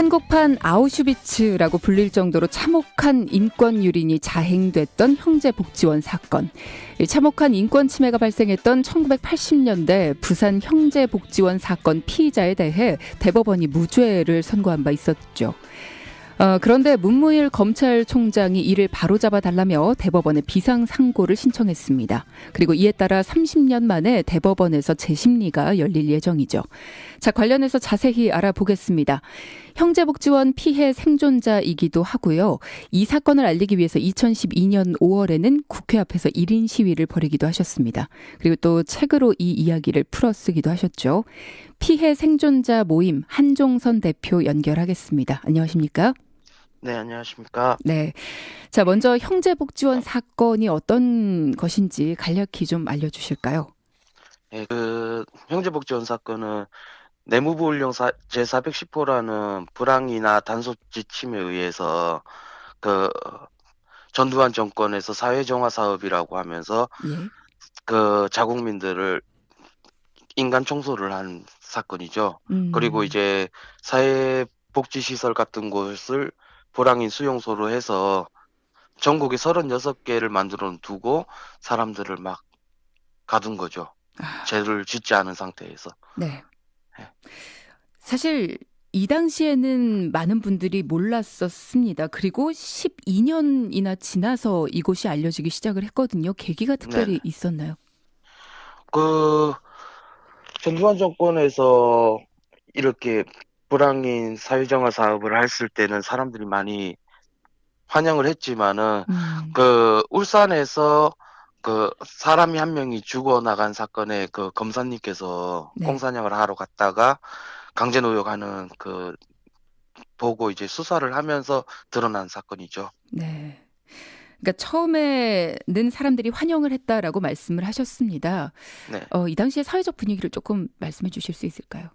한국판 아우슈비츠라고 불릴 정도로 참혹한 인권 유린이 자행됐던 형제복지원 사건. 참혹한 인권 침해가 발생했던 1980년대 부산 형제복지원 사건 피의자에 대해 대법원이 무죄를 선고한 바 있었죠. 그런데 문무일 검찰총장이 이를 바로잡아 달라며 대법원에 비상상고를 신청했습니다. 그리고 이에 따라 30년 만에 대법원에서 재심리가 열릴 예정이죠. 자, 관련해서 자세히 알아보겠습니다. 형제복지원 피해 생존자이기도 하고요. 이 사건을 알리기 위해서 2012년 5월에는 국회 앞에서 1인 시위를 벌이기도 하셨습니다. 그리고 또 책으로 이 이야기를 풀어쓰기도 하셨죠. 피해 생존자 모임 한종선 대표 연결하겠습니다. 안녕하십니까? 네, 안녕하십니까? 네. 자, 먼저 형제복지원 사건이 어떤 것인지 간략히 좀 알려주실까요? 네, 형제복지원 사건은 내무부 운령 제410호라는 불황이나 단속지 침해에 의해서 전두환 정권에서 사회정화 사업이라고 하면서 자국민들을 인간 청소를 한 사건이죠. 그리고 이제 사회복지시설 같은 곳을 불황인 수용소로 해서 전국에 36개를 만들어 두고 사람들을 막 가둔 거죠. 죄를 짓지 않은 상태에서. 네. 사실 이 당시에는 많은 분들이 몰랐었습니다. 그리고 12년이나 지나서 이곳이 알려지기 시작을 했거든요. 계기가 특별히 있었나요? 전두환 정권에서 이렇게 불황인 사회정화 사업을 했을 때는 사람들이 많이 환영을 했지만은 울산에서 사람이 한 명이 죽어나간 사건에 검사님께서 공사장을 하러 갔다가 강제노역하는 보고 이제 수사를 하면서 드러난 사건이죠. 네. 그러니까 처음에는 사람들이 환영을 했다라고 말씀을 하셨습니다. 네. 이 당시의 사회적 분위기를 조금 말씀해 주실 수 있을까요?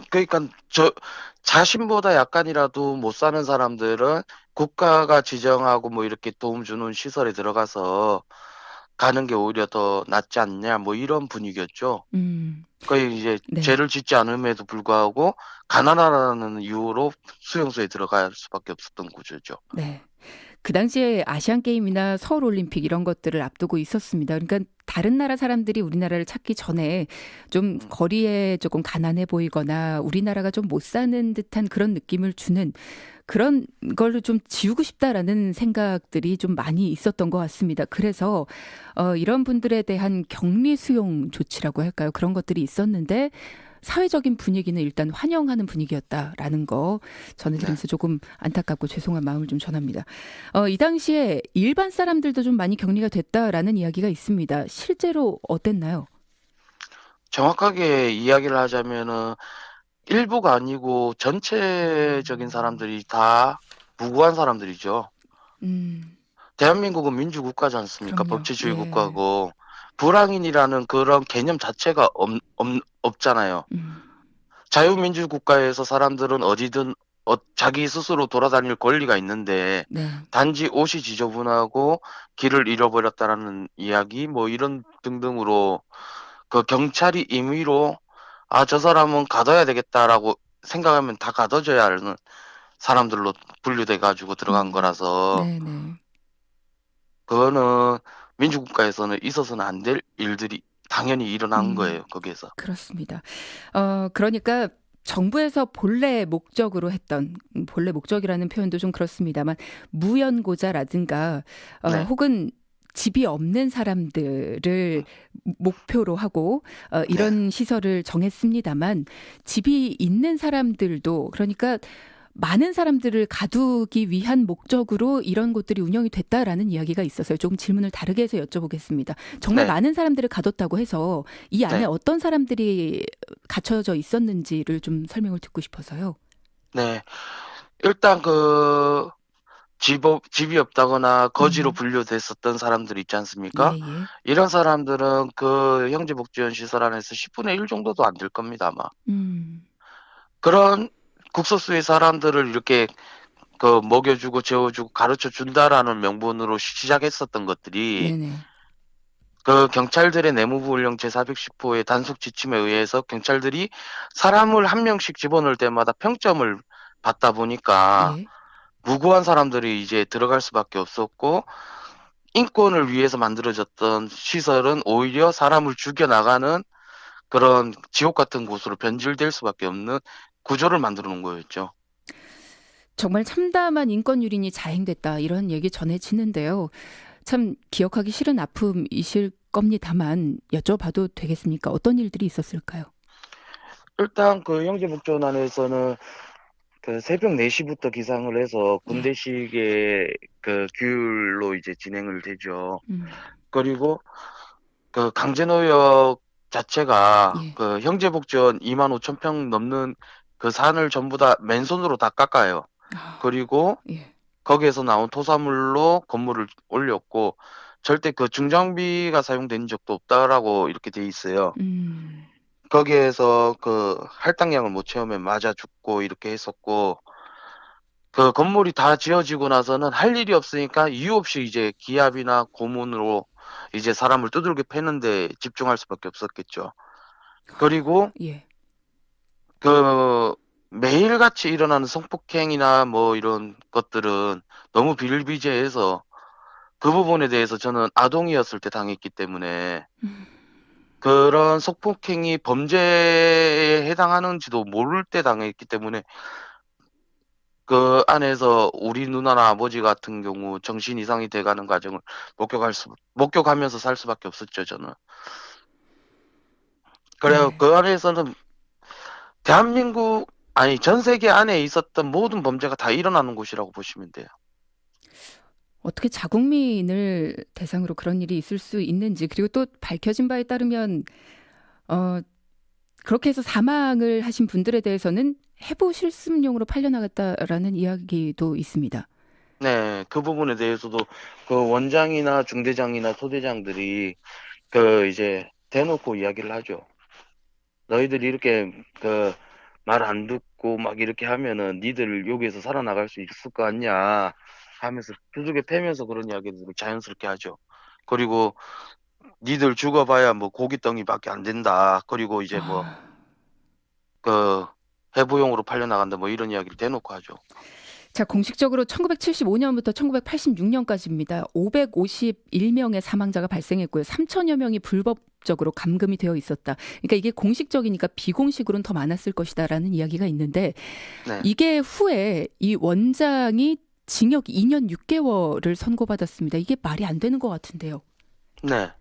그러니까 자신보다 약간이라도 못 사는 사람들은 국가가 지정하고 뭐 이렇게 도움 주는 시설에 들어가서 가는 게 오히려 더 낫지 않냐 뭐 이런 분위기였죠. 이제 죄를 짓지 않음에도 불구하고 가난하다는 이유로 수용소에 들어갈 수밖에 없었던 구조죠. 네. 그 당시에 아시안게임이나 서울올림픽 이런 것들을 앞두고 있었습니다. 그러니까 다른 나라 사람들이 우리나라를 찾기 전에 좀 거리에 조금 가난해 보이거나 우리나라가 좀 못 사는 듯한 그런 느낌을 주는 그런 걸로 좀 지우고 싶다라는 생각들이 좀 많이 있었던 것 같습니다. 그래서 이런 분들에 대한 격리 수용 조치라고 할까요? 그런 것들이 있었는데 사회적인 분위기는 일단 환영하는 분위기였다라는 거 전해드리면서 조금 안타깝고 죄송한 마음을 좀 전합니다. 이 당시에 일반 사람들도 좀 많이 격리가 됐다라는 이야기가 있습니다. 실제로 어땠나요? 정확하게 이야기를 하자면은 일부가 아니고 전체적인 사람들이 다 무고한 사람들이죠. 대한민국은 민주국가지 않습니까? 그럼요. 법치주의 국가고 불황인이라는 그런 개념 자체가 없잖아요. 자유민주국가에서 사람들은 어디든 자기 스스로 돌아다닐 권리가 있는데 단지 옷이 지저분하고 길을 잃어버렸다라는 이야기 뭐 이런 등등으로 경찰이 임의로 저 사람은 가둬야 되겠다라고 생각하면 다 가둬줘야 하는 사람들로 분류돼 가지고 들어간 거라서 그거는 민주국가에서는 있어서는 안 될 일들이 당연히 일어난 거예요. 거기에서. 그렇습니다. 그러니까 정부에서 본래 목적으로 했던 본래 목적이라는 표현도 좀 그렇습니다만 무연고자라든가 혹은 집이 없는 사람들을 목표로 하고 이런 시설을 정했습니다만 집이 있는 사람들도 그러니까 많은 사람들을 가두기 위한 목적으로 이런 곳들이 운영이 됐다라는 이야기가 있어서요. 조금 질문을 다르게 해서 여쭤보겠습니다. 정말 많은 사람들을 가뒀다고 해서 이 안에 어떤 사람들이 갇혀져 있었는지를 좀 설명을 듣고 싶어서요. 네. 일단 집이 없다거나 거지로 분류됐었던 사람들 있지 않습니까? 이런 사람들은 형제복지원 시설 안에서 10분의 1 정도도 안 될 겁니다, 아마. 그런 국소수의 사람들을 이렇게 먹여주고 재워주고 가르쳐 준다라는 명분으로 시작했었던 것들이 그 경찰들의 내무부 훈령 제410호의 단속 지침에 의해서 경찰들이 사람을 한 명씩 집어넣을 때마다 평점을 받다 보니까 예. 무고한 사람들이 이제 들어갈 수밖에 없었고, 인권을 위해서 만들어졌던 시설은 오히려 사람을 죽여나가는 그런 지옥 같은 곳으로 변질될 수밖에 없는 구조를 만들어 놓은 거였죠. 정말 참담한 인권 유린이 자행됐다 이런 얘기 전해지는데요. 참 기억하기 싫은 아픔이실 겁니다만 여쭤봐도 되겠습니까? 어떤 일들이 있었을까요? 일단 그 형제복지원안에서는 그 새벽 4시부터 기상을 해서 예. 군대식의 그 규율로 이제 진행을 되죠. 음. 그리고 그 강제노역 자체가 예. 그 형제복지원 2만 5천 평 넘는 그 산을 전부 다 맨손으로 다 깎아요. 아, 그리고 예. 거기에서 나온 토사물로 건물을 올렸고, 절대 그 중장비가 사용된 적도 없다라고 이렇게 돼 있어요. 음. 거기에서 그 할당량을 못 채우면 맞아 죽고 이렇게 했었고, 그 건물이 다 지어지고 나서는 할 일이 없으니까 이유 없이 이제 기압이나 고문으로 이제 사람을 두들겨 패는데 집중할 수밖에 없었겠죠. 그리고 예. 그 매일같이 일어나는 성폭행이나 뭐 이런 것들은 너무 비일비재해서 그 부분에 대해서 저는 아동이었을 때 당했기 때문에 음. 그런 성폭행이 범죄에 해당하는지도 모를 때 당했기 때문에 그 안에서 우리 누나나 아버지 같은 경우 정신 이상이 돼가는 과정을 목격하면서 살 수밖에 없었죠, 저는. 그래요. 네. 그 안에서는 대한민국, 아니, 전 세계 안에 있었던 모든 범죄가 다 일어나는 곳이라고 보시면 돼요. 어떻게 자국민을 대상으로 그런 일이 있을 수 있는지 그리고 또 밝혀진 바에 따르면 어, 그렇게 해서 사망을 하신 분들에 대해서는 해부 실습용으로 팔려나갔다라는 이야기도 있습니다. 네, 그 부분에 대해서도 그 원장이나 중대장이나 소대장들이 그 이제 대놓고 이야기를 하죠. 너희들이 이렇게 그 말 안 듣고 막 이렇게 하면은 니들 여기에서 살아나갈 수 있을 거 아니냐 하면서 두들겨 패면서 그런 이야기들을 자연스럽게 하죠. 그리고 니들 죽어봐야 뭐 고깃덩이밖에 안 된다. 그리고 이제 뭐 아, 그 해부용으로 팔려나간다 뭐 이런 이야기를 대놓고 하죠. 자, 공식적으로 1975년부터 1986년까지입니다. 551명의 사망자가 발생했고요. 3천여 명이 불법적으로 감금이 되어 있었다. 그러니까 이게 공식적이니까 비공식으로는 더 많았을 것이다라는 이야기가 있는데 네. 이게 후에 이 원장이 징역 2년 6개월을 선고받았습니다. 이게 말이 안 되는 것 같은데요. 네.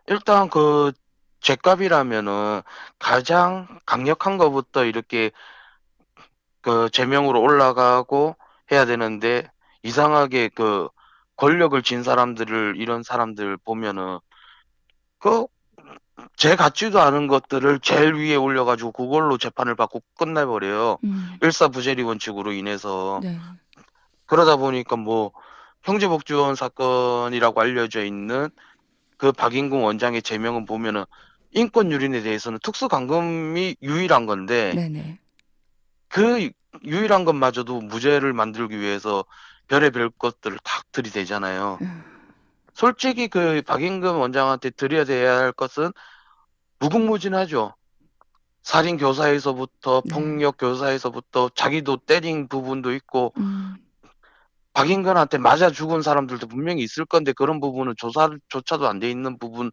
일단 그 죄값이라면은 가장 강력한 거부터 이렇게 그 제명으로 올라가고 해야 되는데, 이상하게 그 권력을 쥔 사람들을, 이런 사람들 보면은 그 죄 같지도 않은 것들을 제일 위에 올려가지고 그걸로 재판을 받고 끝내버려요. 음, 일사부재리 원칙으로 인해서. 네. 그러다 보니까 뭐 형제복지원 사건이라고 알려져 있는 그 박인궁 원장의 제명은 보면은 인권 유린에 대해서는 특수감금이 유일한 건데, 네네. 그 유일한 것마저도 무죄를 만들기 위해서 별의별 것들을 다 들이대잖아요. 음, 솔직히 그 박임금 원장한테 드려야 할 것은 무궁무진하죠. 살인 교사에서부터 네. 폭력 교사에서부터 자기도 때린 부분도 있고, 음, 박인근한테 맞아 죽은 사람들도 분명히 있을 건데 그런 부분은 조차도 안 돼 있는 부분.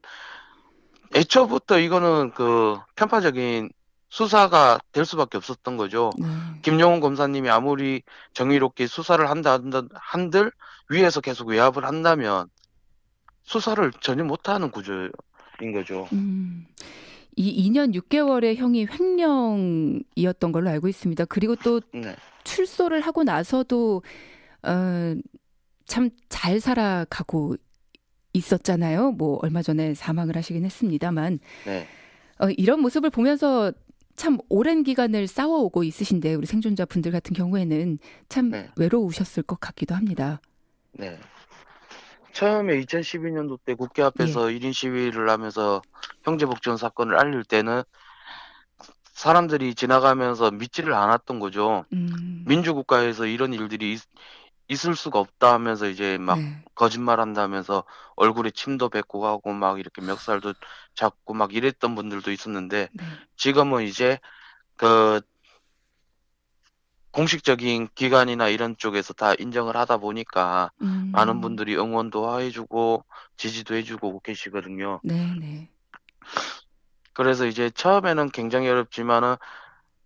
애초부터 이거는 그 편파적인 수사가 될 수밖에 없었던 거죠. 네. 김용훈 검사님이 아무리 정의롭게 수사를 한들 위에서 계속 외압을 한다면 수사를 전혀 못하는 구조인 거죠. 음. 이 2년 6개월의 형이 횡령이었던 걸로 알고 있습니다. 그리고 또 네, 출소를 하고 나서도 참 잘 살아가고 있었잖아요. 뭐 얼마 전에 사망을 하시긴 했습니다만 네, 이런 모습을 보면서 참 오랜 기간을 싸워오고 있으신데 우리 생존자 분들 같은 경우에는 참 네, 외로우셨을 것 같기도 합니다. 네. 처음에 2012년도 때 국회 예. 앞에서 1인 시위를 하면서 형제복지원 사건을 알릴 때는 사람들이 지나가면서 믿지를 않았던 거죠. 음, 민주국가에서 이런 일들이 있을 수가 없다 하면서 이제 막 네. 거짓말한다면서 얼굴에 침도 뱉고 가고 막 이렇게 멱살도 잡고 막 이랬던 분들도 있었는데 네. 지금은 이제 그 공식적인 기관이나 이런 쪽에서 다 인정을 하다 보니까 많은 음. 분들이 응원도 해주고 지지도 해주고 계시거든요. 네네. 그래서 이제 처음에는 굉장히 어렵지만은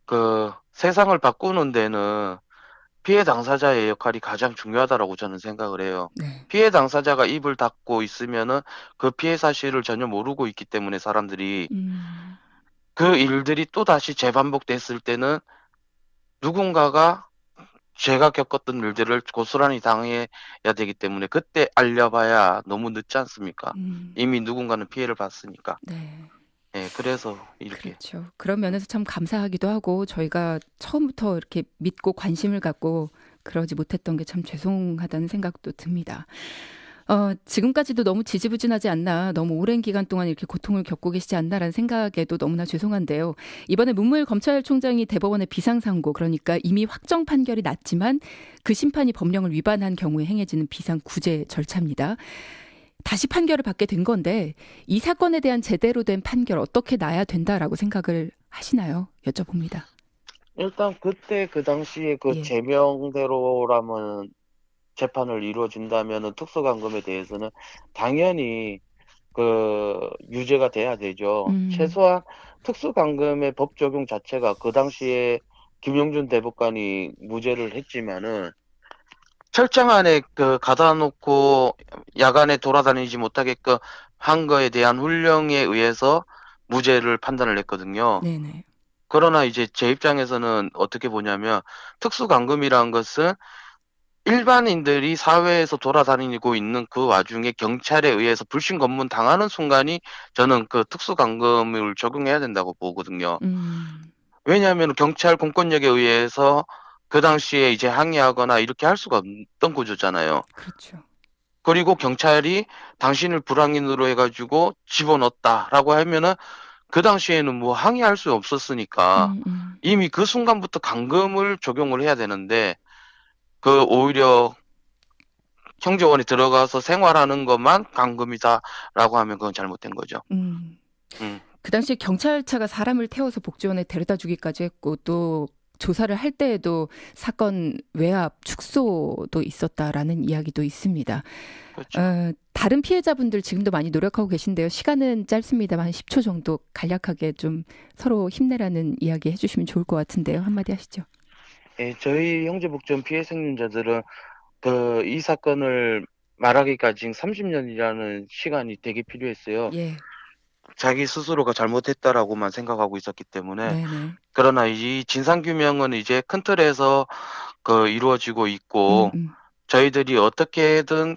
그 세상을 바꾸는 데는 피해 당사자의 역할이 가장 중요하다라고 저는 생각을 해요. 네. 피해 당사자가 입을 닫고 있으면은 그 피해 사실을 전혀 모르고 있기 때문에 사람들이 음. 그 일들이 또다시 재반복됐을 때는 누군가가 제가 겪었던 일들을 고스란히 당해야 되기 때문에 그때 알려봐야 너무 늦지 않습니까? 음. 이미 누군가는 피해를 봤으니까. 네. 예, 그래서 이렇게. 그렇죠. 그런 면에서 참 감사하기도 하고 저희가 처음부터 이렇게 믿고 관심을 갖고 그러지 못했던 게 참 죄송하다는 생각도 듭니다. 지금까지도 너무 지지부진하지 않나, 너무 오랜 기간 동안 이렇게 고통을 겪고 계시지 않나라는 생각에도 너무나 죄송한데요. 이번에 문무일 검찰총장이 대법원의 비상상고, 그러니까 이미 확정 판결이 났지만 그 심판이 법령을 위반한 경우에 행해지는 비상구제 절차입니다. 다시 판결을 받게 된 건데 이 사건에 대한 제대로 된 판결 어떻게 나야 된다라고 생각을 하시나요? 여쭤봅니다. 일단 그때 그 당시에 그 예. 제명대로라면 재판을 이루어진다면은 특수감금에 대해서는 당연히 그 유죄가 돼야 되죠. 음. 최소한 특수감금의 법 적용 자체가 그 당시에 김영준 대법관이 무죄를 했지만은 철장 안에 그 가다 놓고 야간에 돌아다니지 못하게끔 한 거에 대한 훈령에 의해서 무죄를 판단을 했거든요. 네네. 그러나 이제 제 입장에서는 어떻게 보냐면 특수감금이라는 것은 일반인들이 사회에서 돌아다니고 있는 그 와중에 경찰에 의해서 불신 검문 당하는 순간이 저는 그 특수감금을 적용해야 된다고 보거든요. 음. 왜냐하면 경찰 공권력에 의해서 그 당시에 이제 항의하거나 이렇게 할 수가 없던 구조잖아요. 그렇죠. 그리고 경찰이 당신을 불황인으로 해가지고 집어넣었다라고 하면은 그 당시에는 뭐 항의할 수 없었으니까 음. 음. 이미 그 순간부터 감금을 적용을 해야 되는데 그 오히려 형제원에 들어가서 생활하는 것만 감금이다라고 하면 그건 잘못된 거죠. 음. 음. 그 당시 경찰차가 사람을 태워서 복지원에 데려다 주기까지 했고 또 조사를 할 때에도 사건 외압 축소도 있었다라는 이야기도 있습니다. 그렇죠. 다른 피해자분들 지금도 많이 노력하고 계신데요. 시간은 짧습니다만 10초 정도 간략하게 좀 서로 힘내라는 이야기 해주시면 좋을 것 같은데요. 한마디 하시죠. 예, 저희 형제복지원 피해 생존자들은 그 이 사건을 말하기까지 지금 30년이라는 시간이 되게 필요했어요. 예. 자기 스스로가 잘못했다라고만 생각하고 있었기 때문에. 네네. 그러나 이 진상규명은 이제 큰 틀에서 그 이루어지고 있고 음. 저희들이 어떻게든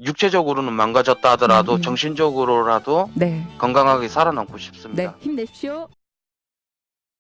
육체적으로는 망가졌다 하더라도 음. 정신적으로라도 네. 건강하게 살아남고 네. 싶습니다. 힘내십시오.